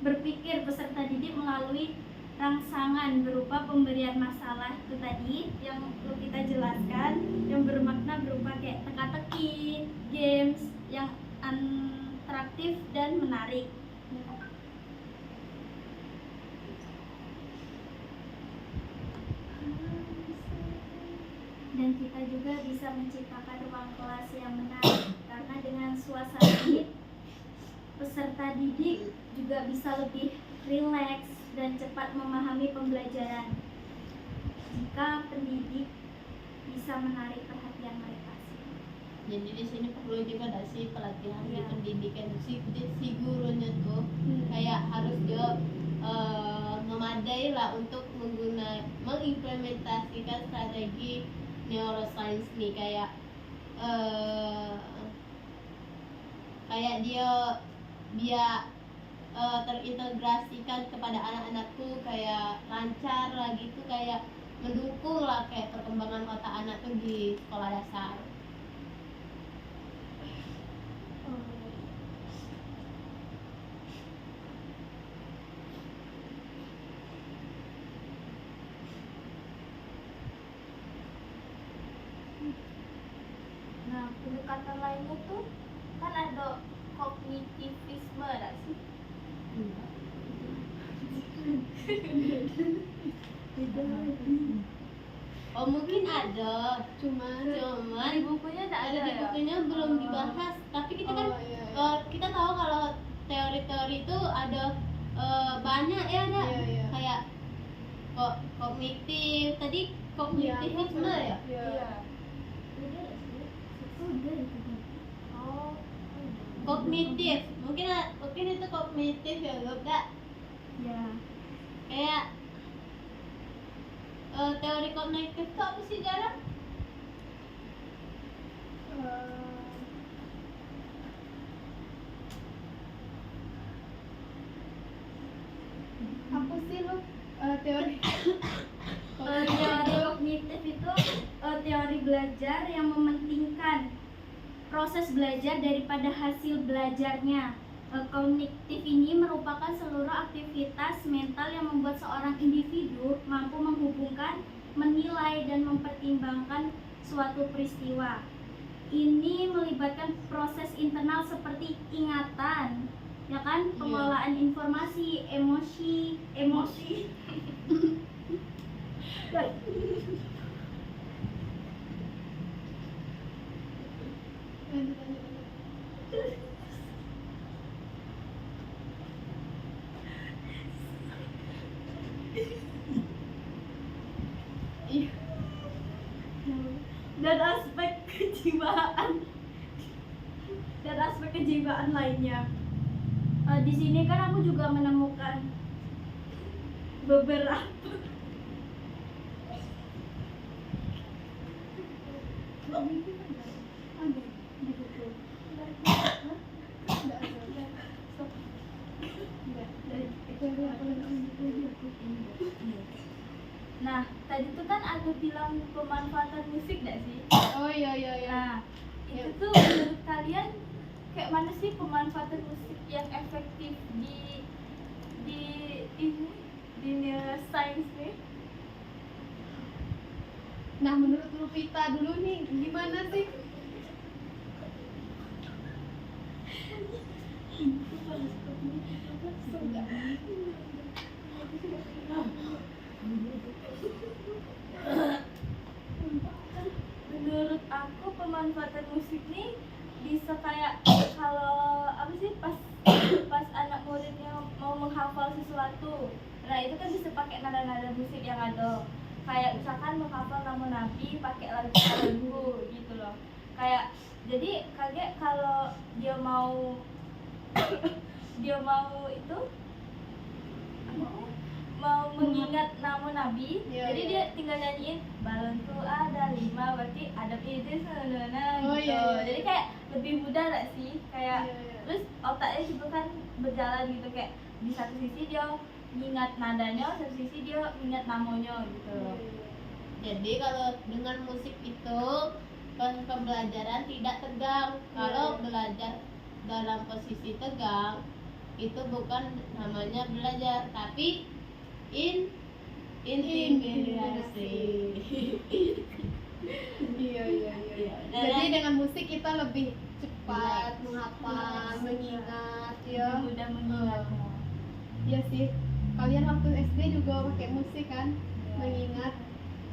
berpikir peserta didik melalui rangsangan berupa pemberian masalah itu tadi yang perlu kita jelaskan, yang bermakna berupa kayak teka-teki, games yang interaktif dan menarik. Dan kita juga bisa menciptakan ruang kelas yang menarik karena dengan suasana ini peserta didik juga bisa lebih rileks dan cepat memahami pembelajaran jika pendidik bisa menarik perhatian mereka. Jadi di sini perlu juga ada sih pelatihan di Iya. pendidikan si gurunya tuh kayak harus dia memadai lah untuk mengimplementasikan strategi neuroscience nih, kayak dia terintegrasikan kepada anak-anakku kayak lancar lah gitu, kayak mendukung lah kayak perkembangan otak anak tuh di sekolah dasar. Nah, pendekatan lainnya tuh kan ada kognitivisme gak sih? Oh mungkin ada, Cuman cuman Di bukunya tidak ada ada di ya? bukunya belum dibahas. Tapi kita kan iya. kita tahu kalau teori-teori itu ada banyak ya, ada Iya. kayak kognitif tadi kognitivisme ya. Iya. Udah itu. Oh. Kognitif mungkin itu kognitif ya enggak Ya. kayak teori kognitif itu apa sih Jara? Apa sih lu teori? Teori kognitif itu teori belajar yang mementingkan proses belajar daripada hasil belajarnya. Kognitif ini merupakan seluruh aktivitas mental yang membuat seorang individu mampu menghubungkan, menilai, dan mempertimbangkan suatu peristiwa. Ini melibatkan proses internal seperti ingatan, ya kan, pengelolaan informasi, emosi. Iya. dan aspek kejiwaan lainnya. Di sini kan aku juga menemukan beberapa Nah, tadi tuh kan ada bilang pemanfaatan musik gak sih? Oh iya. Nah, itu tuh menurut kalian kayak mana sih pemanfaatan musik yang efektif di ini di neuroscience nih? Nah, menurut Lupita dulu nih, gimana sih? Menurut aku pemanfaatan musik nih bisa kayak kalau apa sih pas anak muridnya mau menghafal sesuatu, nah itu kan bisa pakai nada-nada musik yang ada, kayak misalkan menghafal nama nabi pakai lagu gitu loh. Kayak jadi kaget kalau dia mau itu mau mengingat nama nabi, Iya, jadi iya. dia tinggal nyanyiin balonku ada 5, berarti ada itu sebenarnya Oh, gitu. iya, iya. Jadi kayak lebih mudah gak sih, kayak Iya. terus otaknya juga kan berjalan gitu, kayak di satu sisi dia mengingat nadanya, satu sisi dia mengingat namanya gitu. Jadi kalau dengan musik itu pembelajaran tidak tegang. Kalau belajar dalam posisi tegang itu bukan namanya belajar, tapi intimidasi. Iya. Jadi dengan musik kita lebih cepat menghafal, mengingat ya. Lebih mudah mengingatnya. Iya sih. Kalian waktu SD juga pakai musik kan? Mengingat.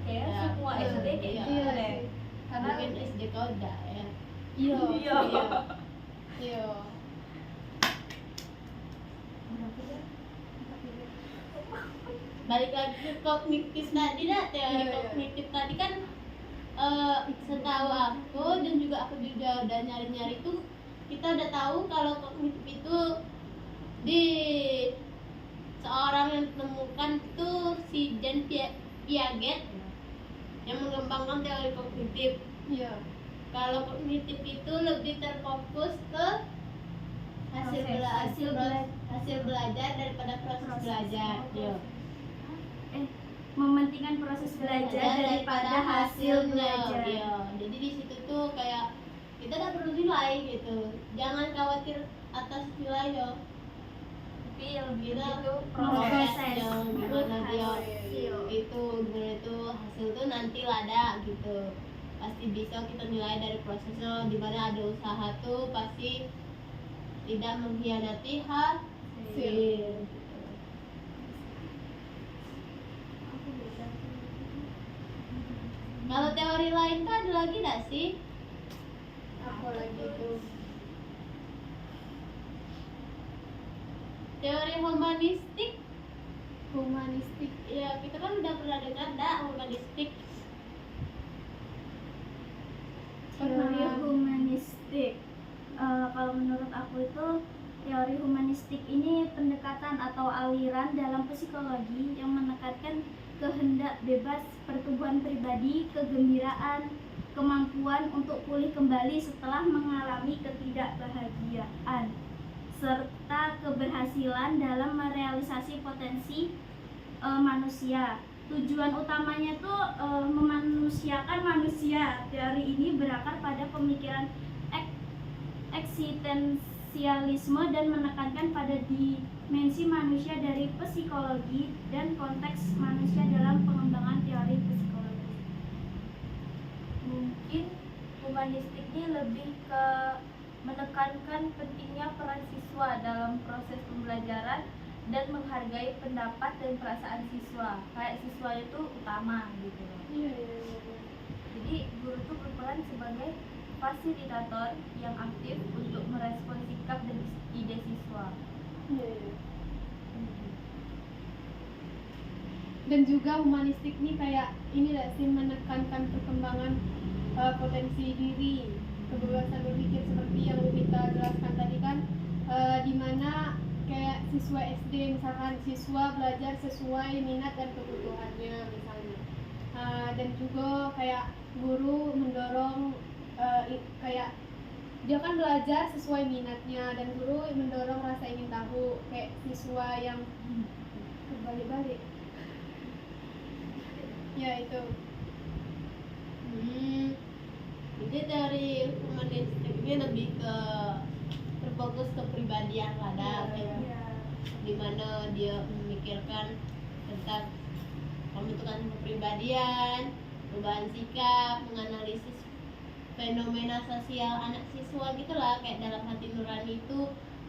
Kayak Ya, semua SD kayak iya. gitu Iya deh. sih. Karena mungkin SD kau udah ya. Iya. Iya. Iya. Balik lagi ke kognitif tadi dah, teori Iya. kognitif tadi kan setahu aku dan juga aku juga udah nyari-nyari tuh, kita udah tahu kalau kognitif itu di seorang yang ditemukan tuh si Jean Piaget yang mengembangkan teori kognitif. Iya. Kalau kognitif itu lebih terfokus ke hasil Proses, hasil belajar daripada proses belajar. Iya. Mementingkan proses belajar daripada hasil belajar. Iya. Jadi di situ tuh kayak kita tidak perlu nilai gitu. Jangan khawatir atas nilai ya. Tapi yang lebih Kita itu prosesnya gimana dia Hasil. itu gimana itu hasil tuh nanti ada gitu. Pasti bisa kita nilai dari prosesnya, di mana ada usaha tuh pasti tidak mengkhianati hasil. Kalau teori lain tuh ada lagi nggak sih? Apa lagi tuh? Teori humanistik. Humanistik. Ya, kita kan udah pernah dengar dah humanistik. Teori humanistik. Kalau menurut aku itu teori humanistik ini pendekatan atau aliran dalam psikologi yang menekankan kehendak bebas pertumbuhan pribadi, kegembiraan, kemampuan untuk pulih kembali setelah mengalami ketidakbahagiaan, serta keberhasilan dalam merealisasi potensi manusia. Tujuan utamanya tuh memanusiakan manusia. Teori ini berakar pada pemikiran eksistensialisme dan menekankan pada dimensi manusia dari psikologi dan konteks manusia dalam pengembangan teori psikologi. Mungkin humanistik ini lebih ke menekankan pentingnya peran siswa dalam proses pembelajaran dan menghargai pendapat dan perasaan siswa. Kayak siswa itu utama gitu loh. Iya. Jadi guru tuh berperan sebagai fasilitator yang aktif untuk merespon sikap dan ide siswa. Iya. Dan juga humanistik nih kayak ini lah sih, menekankan perkembangan potensi diri, kebebasan berpikir seperti yang kita jelaskan tadi kan, dimana kayak siswa SD misalkan siswa belajar sesuai minat dan kebutuhannya misalnya, dan juga kayak guru mendorong kayak dia kan belajar sesuai minatnya dan guru mendorong rasa ingin tahu, kayak siswa yang terbalik-balik ya itu. Jadi teori humanistik ini lebih ke terfokus ke kepribadian pada dimana dia memikirkan tentang pembentukan kepribadian, perubahan sikap, menganalisis fenomena sosial anak siswa gitulah, kayak dalam hati nurani itu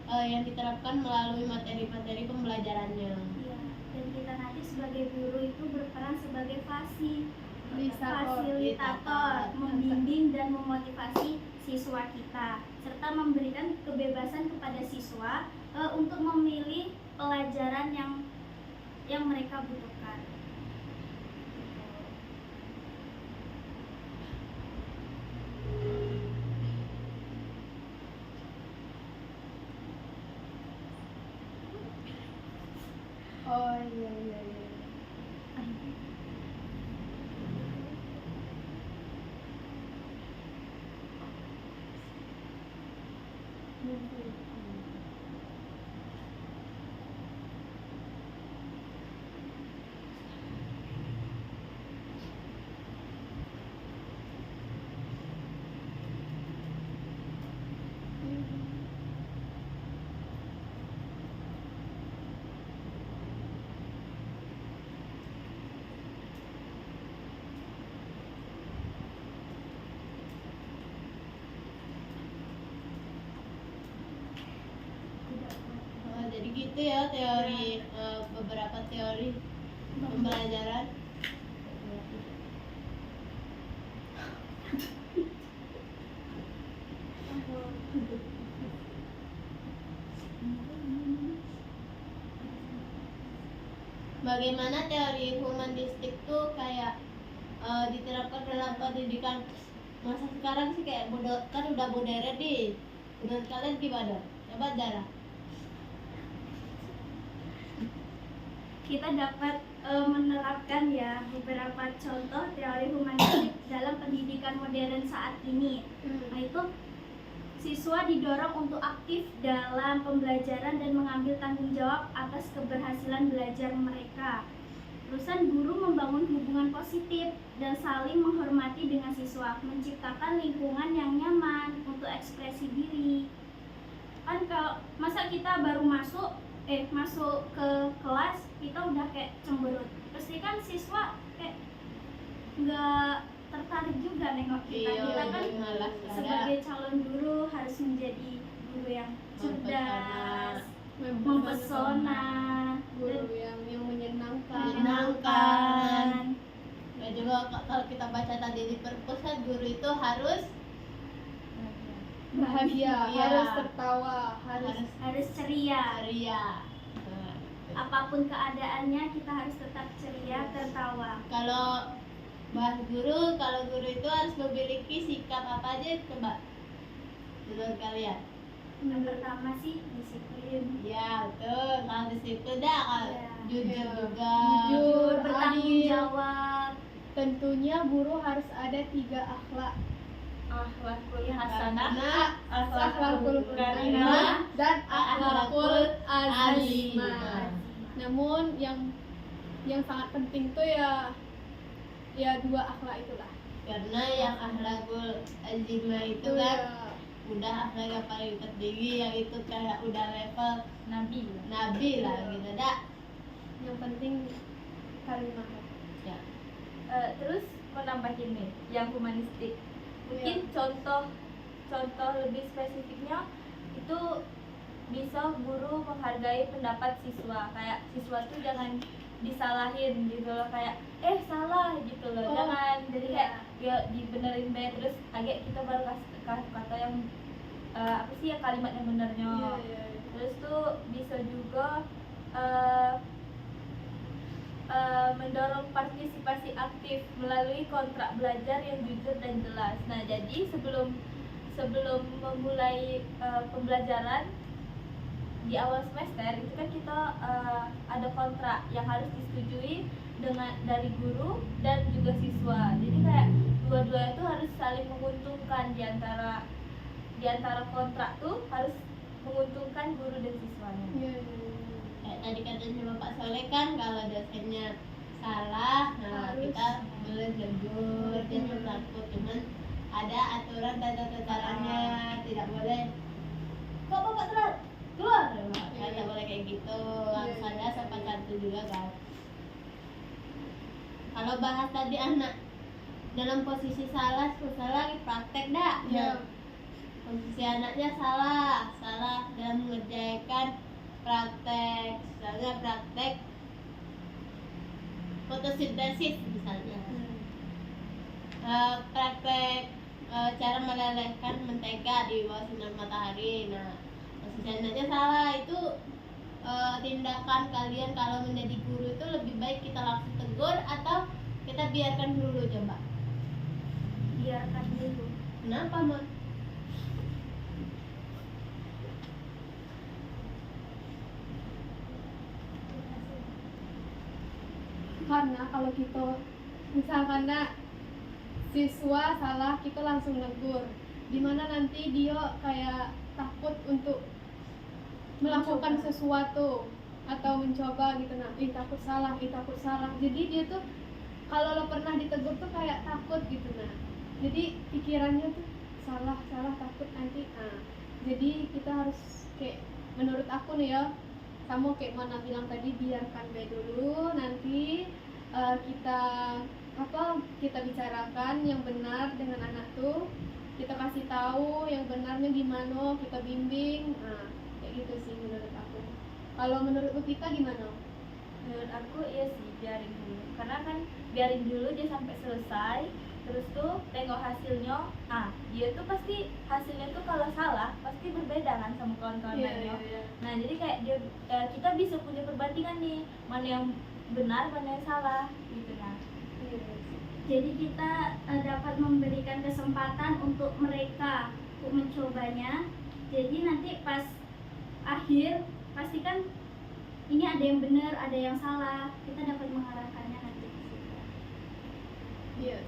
yang diterapkan melalui materi-materi pembelajarannya. Ya, dan kita nanti sebagai guru itu berperan sebagai Fasilitator. fasilitator, membimbing dan memotivasi siswa kita, serta memberikan kebebasan kepada siswa untuk memilih pelajaran yang mereka butuhkan. Oh iya. Jadi gitu ya teori, beberapa teori pembelajaran. Bagaimana teori humanistik tuh kayak diterapkan dalam pendidikan masa sekarang sih, kayak kan udah modern nih. Menurut kalian gimana? Coba Zara. Kita dapat menerapkan ya beberapa contoh teori humanistik dalam pendidikan modern saat ini. Nah, itu siswa didorong untuk aktif dalam pembelajaran dan mengambil tanggung jawab atas keberhasilan belajar mereka. Terusan guru membangun hubungan positif dan saling menghormati dengan siswa, menciptakan lingkungan yang nyaman untuk ekspresi diri. Kan kalau masa kita baru masuk ke kelas kita udah kayak cemberut, pasti kan siswa kayak nggak tertarik juga nengok kita. Kita kan sebagai calon guru harus menjadi guru yang cerdas, mempesona, guru yang menyenangkan. Menyenangkan. juga kalau kita baca tadi di perpus kan guru itu harus bahagia, Iya. harus tertawa, harus Harus ceria. ceria. Nah, gitu. Apapun keadaannya kita harus tetap ceria, tertawa. Kalau bahas guru, kalau guru itu harus memiliki sikap apa aja coba menurut kalian? Yang pertama sih disiplin. Ya betul, kalau disiplin dah, kalau Iya. jujur Iya. juga. Jujur, Bertanggung adil. jawab. Tentunya guru harus ada 3 akhlak. Akhlakul Iya, hasanah, Nah, akhlakul karimah karimah, dan akhlakul azimah. azimah. Namun yang sangat penting tuh ya 2 akhlak itulah. Karena yang akhlakul azimah itu kan udah akhlak yang paling tertinggi, yang itu kayak udah level nabi. nabi lah gitu dah. Yang penting karimah. Ya. Terus mau nambahin nih yang humanistik. Mungkin contoh lebih spesifiknya itu bisa guru menghargai pendapat siswa. Kayak siswa tuh jangan disalahin gitu loh, kayak salah gitu loh. Oh, Jangan jadi iya. kayak dia dibenerin be terus agak kita baru kasih kata yang apa sih ya kalimat yang benernya. Iya. Terus tuh bisa juga mendorong partisipasi aktif melalui kontrak belajar yang jujur dan jelas. Nah, jadi sebelum memulai pembelajaran di awal semester itu kan kita ada kontrak yang harus disetujui dari guru dan juga siswa. Jadi kayak dua-duanya itu harus saling menguntungkan di antara kontrak tuh harus menguntungkan guru dan siswanya. Iya. Kayak tadi katanya Bapak Soleh kan kalau dosennya salah, nah Harus. kita boleh jujur, jangan takut, cuman ada aturan dan tata caranya, tidak boleh kok Bapak telat keluar, kan tidak boleh kayak gitu, harus Iya. ada sopan santun juga kan. Kalau bahas tadi anak dalam posisi salah lagi praktek dah. Iya. Posisi anaknya salah dalam mengerjakan praktek, misalnya praktek fotosintesis misalnya. Praktek cara melelehkan mentega di bawah sinar matahari. Nah, posisi anaknya salah itu tindakan kalian kalau menjadi guru itu lebih baik kita langsung tegur atau kita biarkan dulu coba. Biarkan dulu. Kenapa, Mak? Karena kalau kita misalkan siswa salah kita langsung negur, dimana nanti dia kayak takut untuk melakukan sesuatu atau mencoba gitu, takut salah, jadi dia tuh kalau lo pernah ditegur tuh kayak takut gitu, jadi pikirannya tuh salah takut nanti, jadi kita harus kayak menurut aku nih ya, kamu kayak mana bilang tadi, biarkan be dulu, nanti kita bicarakan yang benar dengan anak tuh, kita kasih tahu yang benarnya gimana, kita bimbing, kayak gitu sih menurut aku. Kalau menurut kita gimana? Menurut aku iya sih, biarin dulu, karena kan biarin dulu dia sampai selesai, terus tuh tengok hasilnya. Dia tuh pasti hasilnya tuh kalau salah pasti berbeda kan sama kawan-kawan lainnya. Nah, jadi kayak kita bisa punya perbandingan nih, mana yang benar mana yang salah gitu. Nah, Jadi kita dapat memberikan kesempatan untuk mereka untuk mencobanya. Jadi nanti pas akhir pasti kan ini ada yang benar, ada yang salah. Kita dapat mengarahkannya nanti. Iya.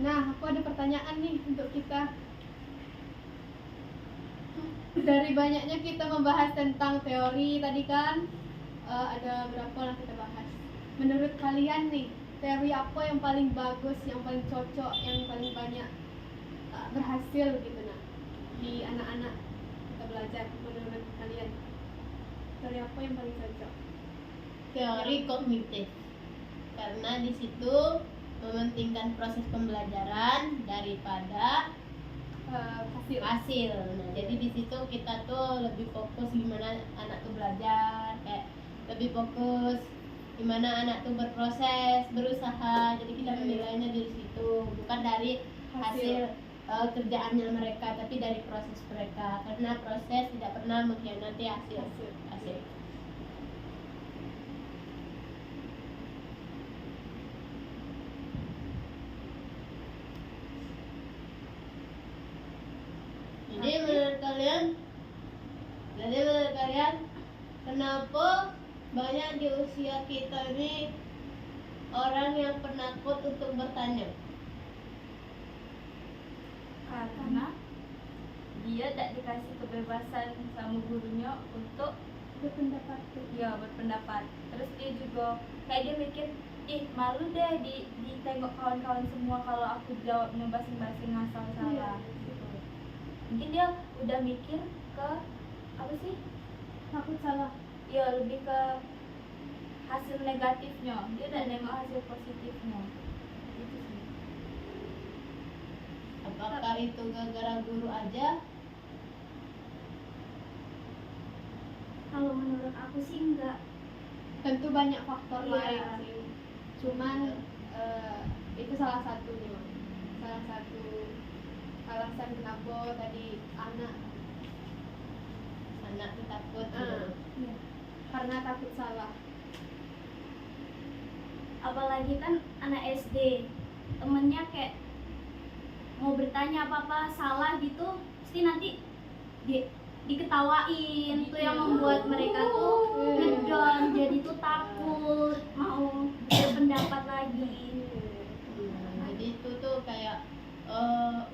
Nah, aku ada pertanyaan nih untuk kita. Dari banyaknya kita membahas tentang teori tadi kan, ada berapa lah kita bahas. Menurut kalian nih, teori apa yang paling bagus, yang paling cocok, yang paling banyak berhasil gitu di anak-anak kita belajar? Menurut kalian, teori apa yang paling cocok? Teori kognitif, karena di situ mementingkan proses pembelajaran daripada hasil. Nah, jadi di situ kita tuh lebih fokus gimana anak tuh belajar, kayak lebih fokus gimana anak tuh berproses, berusaha. Jadi kita menilainya dari situ, bukan dari hasil kerjaannya mereka, tapi dari proses mereka, karena proses tidak pernah mengkhianati hasil. Jadi menurut kalian kenapa banyak di usia kita ini orang yang penakut untuk bertanya? Karena dia tidak dikasih kebebasan sama gurunya untuk berpendapat. berpendapat. Terus dia juga kayak dia mikir, malu deh ditengok kawan-kawan semua kalau aku jawabnya masing-masing asal salah. Gitu. Mungkin dia udah mikir ke apa sih? Takut salah. Ya lebih ke hasil negatifnya. Dia udah nengok hasil positifnya. Gitu sih. Apakah itu gara-gara guru aja? Kalau menurut aku sih enggak. Tentu banyak faktor Iya. lain sih. Cuman itu salah satunya. Salah satu alasan kenapa tadi anak takut. Iya. karena takut salah. Apalagi kan anak SD, temennya kayak mau bertanya apa-apa salah gitu, pasti nanti diketawain. Tuh yang membuat mereka tuh ngedown, jadi tuh takut mau berpendapat lagi. Jadi itu tuh kayak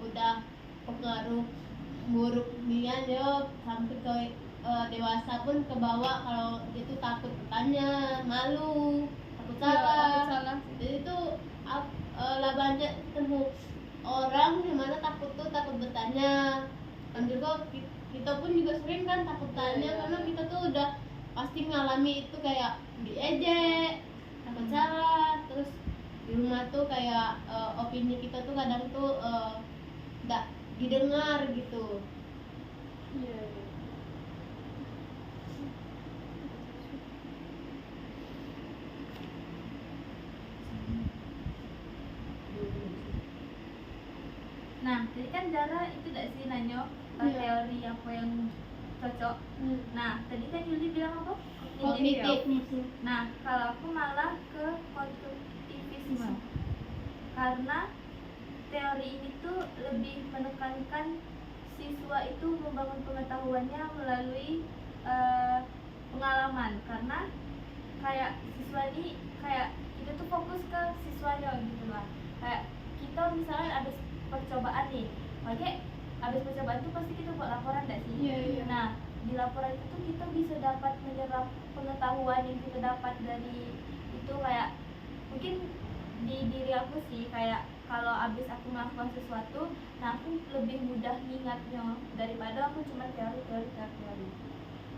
udah pengaruh buruk dia sampai ke dewasa pun ke bawah, kalau dia tuh takut bertanya, malu, takut salah. Jadi itu lah banyak ketemu orang yang mana takut bertanya. Dan juga kita pun juga sering kan takut tanya, karena kita tuh udah pasti ngalami itu, kayak diejek, takut salah. Terus di rumah tuh kayak opini kita tuh kadang tuh nggak didengar gitu. Nah, jadi kan Zara itu tidak sih nanya teori apa yang cocok. Nah, tadi kan Yuli bilang apa? Kognitif. Nah, kalau aku malah ke konstruktivisme. Karena teori ini tuh lebih menekankan siswa itu membangun pengetahuannya melalui pengalaman. Karena kayak siswa ini kayak kita tuh fokus ke siswanya gitu lah. Kayak kita misalnya ada percobaan nih, makanya habis percobaan itu pasti kita buat laporan enggak sih? Iya. Nah, di laporan itu tuh kita bisa dapat menyerap pengetahuan yang kita dapat dari itu. Kayak mungkin di diri aku sih, kayak kalau habis aku melakukan sesuatu, nah aku lebih mudah ingatnya daripada aku cuma teori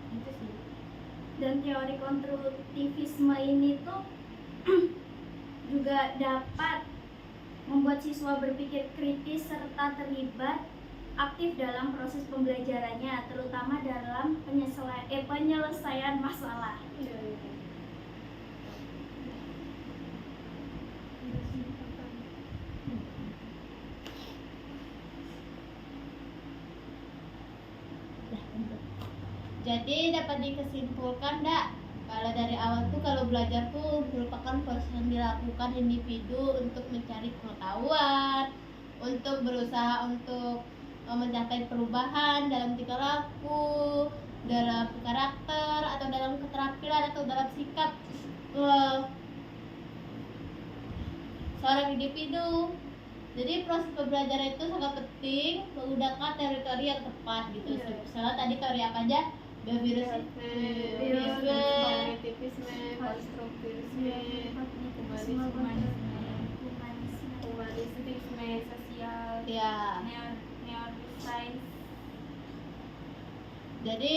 gitu sih. Dan teori konstruktivisme ini tuh juga dapat membuat siswa berpikir kritis serta terlibat aktif dalam proses pembelajarannya, terutama dalam penyelesaian masalah. Jadi dapat dikesimpulkan kalau dari awal tuh kalau belajar tuh merupakan proses yang dilakukan individu untuk mencari pengetahuan, untuk berusaha untuk mencapai perubahan dalam tingkah laku, dalam karakter, atau dalam keterampilan, atau dalam sikap seorang individu. Jadi proses pembelajaran itu sangat penting menggunakan teori-teori yang tepat gitu. Misalnya tadi teori apa aja? Behaviorisme, Kognitivisme, konstruktivisme, humanisme, sosial, ya. neuroscience. Jadi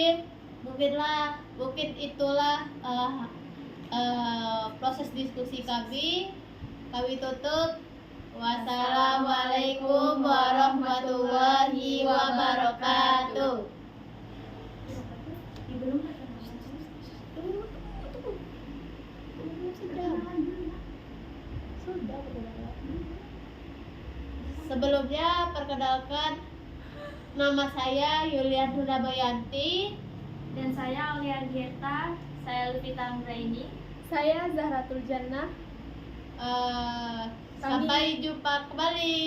mungkin itulah proses diskusi kami tutup. Wassalamualaikum warahmatullahi wabarakatuh. Belum Sudah perkenalan. Sebelumnya perkenalkan, nama saya Yulia Nurdabayanti. Dan saya Aulia Gierta. Saya Levita Anggraini. Saya Zahratul Jannah. Sampai jumpa kembali.